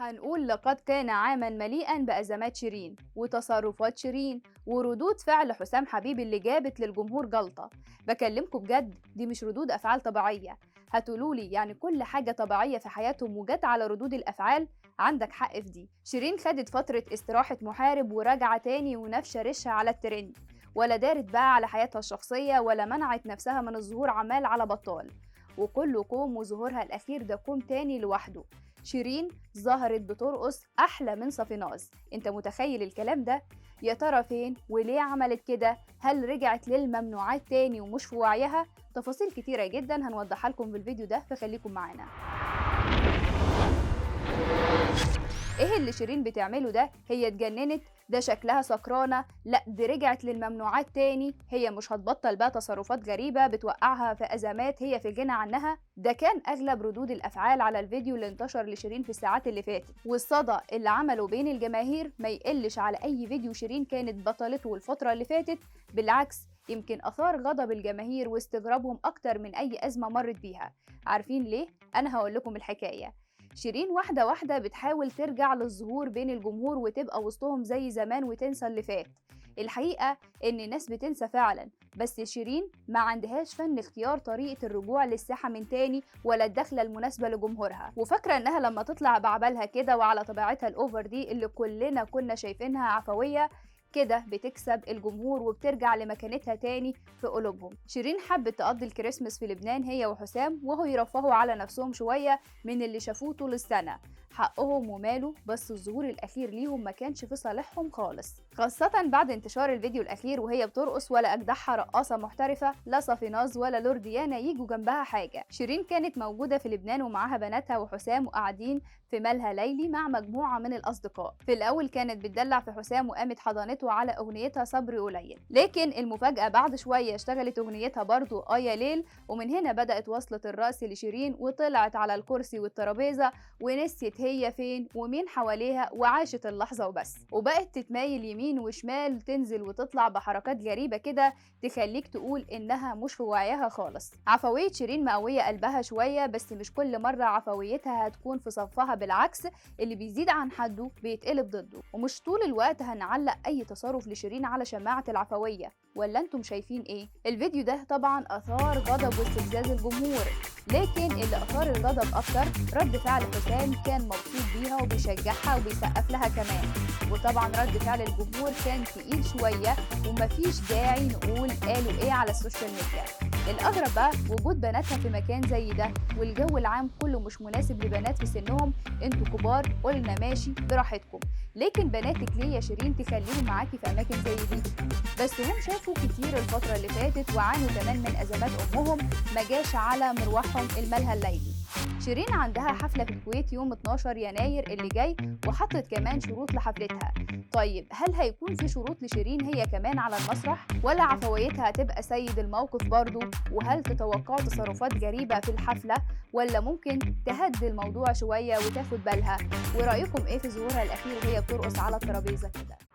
هنقول لقد كان عاما مليئا بأزمات شيرين وتصرفات شيرين وردود فعل حسام حبيب اللي جابت للجمهور جلطة. بكلمكم بجد، دي مش ردود أفعال طبيعية. هتقولولي يعني كل حاجة طبيعية في حياتهم وجت على ردود الأفعال؟ عندك حق في دي. شيرين خدت فترة استراحة محارب وراجعة تاني ونفشة ريشها على الترند، ولا دارت بقى على حياتها الشخصية ولا منعت نفسها من الظهور عمال على بطال. وكله كوم، وظهورها الأخير ده كوم تاني لوحده. شيرين ظهرت بترقص أحلى من صفيناز. انت متخيل الكلام ده؟ يا ترى فين وليه عملت كده؟ هل رجعت للممنوعات تاني ومش في وعيها؟ تفاصيل كتيرة جدا هنوضحها لكم في الفيديو ده، فخليكم معانا. ايه اللي شيرين بتعمله ده؟ هي اتجننت؟ ده شكلها سكرانة؟ لا، دي رجعت للممنوعات تاني. هي مش هتبطل بقى تصرفات غريبة بتوقعها في أزمات هي في غنى عنها؟ ده كان أغلب ردود الأفعال على الفيديو اللي انتشر لشيرين في الساعات اللي فاتت، والصدى اللي عمله بين الجماهير ما يقلش على أي فيديو شيرين كانت بطلته الفترة اللي فاتت. بالعكس، يمكن أثار غضب الجماهير واستغرابهم أكتر من أي أزمة مرت بيها. عارفين ليه؟ أنا هقول لكم الحكاية. شيرين واحدة واحدة بتحاول ترجع للظهور بين الجمهور وتبقى وسطهم زي زمان وتنسى اللي فات. الحقيقة إن الناس بتنسى فعلا، بس شيرين ما عندهاش فن اختيار طريقة الرجوع للساحة من تاني ولا الدخلة المناسبة لجمهورها، وفاكرة إنها لما تطلع بعبالها كده وعلى طبيعتها الأوفر دي اللي كلنا كنا شايفينها عفوية كده بتكسب الجمهور وبترجع لمكانتها تاني في قلوبهم. شيرين حبت تقضي الكريسماس في لبنان هي وحسام، وهو يرفهوا على نفسهم شوية من اللي شافوه طول السنة. حقهم وماله، بس الظهور الأخير ليهم ما كانش في صالحهم خالص، خاصة بعد انتشار الفيديو الأخير وهي بترقص ولا أجدعها رقاصة محترفة، لا صافيناز ولا لورديانا يجوا جنبها حاجة. شيرين كانت موجودة في لبنان ومعاها بناتها وحسام وقاعدين في مالها ليلي مع مجموعة من الأصدقاء. في الأول كانت بتدلع في حسام وقامت حضنته على أغنيتها صبري قليل، لكن المفاجأة بعد شوية اشتغلت أغنيتها برضو يا ليل، ومن هنا بدأت وصلة الرأس لشيرين وطلعت على الكرسي والترابيزة ونسيت هي فين ومين حواليها وعاشت اللحظة وبس، وبقت تتمايل يمين وشمال، تنزل وتطلع بحركات غريبة كده تخليك تقول إنها مش في وعيها خالص. عفوية شيرين مقوية قلبها شوية، بس مش كل مرة عفويتها هتكون في صفها، بالعكس اللي بيزيد عن حده بيتقلب ضده، ومش طول الوقت هنعلق أي تصرف لشيرين على شماعة العفوية. ولا انتم شايفين ايه؟ الفيديو ده طبعا اثار غضب واستفزاز الجمهور، لكن اللي اثار الغضب اكتر رد فعل حسام، كان مبسوط بيها وبيشجعها وبيسقف لها كمان. وطبعا رد فعل الجمهور كان تقيل شويه، ومفيش داعي نقول قالوا ايه على السوشيال ميديا. الاغرب بقى وجود بناتها في مكان زي ده، والجو العام كله مش مناسب لبنات في سنهم. انتوا كبار، قلنا ماشي براحتكم، لكن بناتك ليه يا شيرين تخليهم معاكي في اماكن زي دي؟ بس هم شافوا كتير الفترة اللي فاتت وعانوا كمان من أزمات أمهم ما جاش على مروحهم الملهى الليلي. شيرين عندها حفلة في الكويت يوم 12 يناير اللي جاي، وحطت كمان شروط لحفلتها. طيب هل هيكون في شروط لشيرين هي كمان على المسرح، ولا عفويتها هتبقى سيد الموقف برضو؟ وهل تتوقعوا تصرفات غريبة في الحفلة، ولا ممكن تهدي الموضوع شوية وتاخد بالها؟ ورأيكم ايه في ظهورها الأخير وهي بترقص على الترابيزة كده؟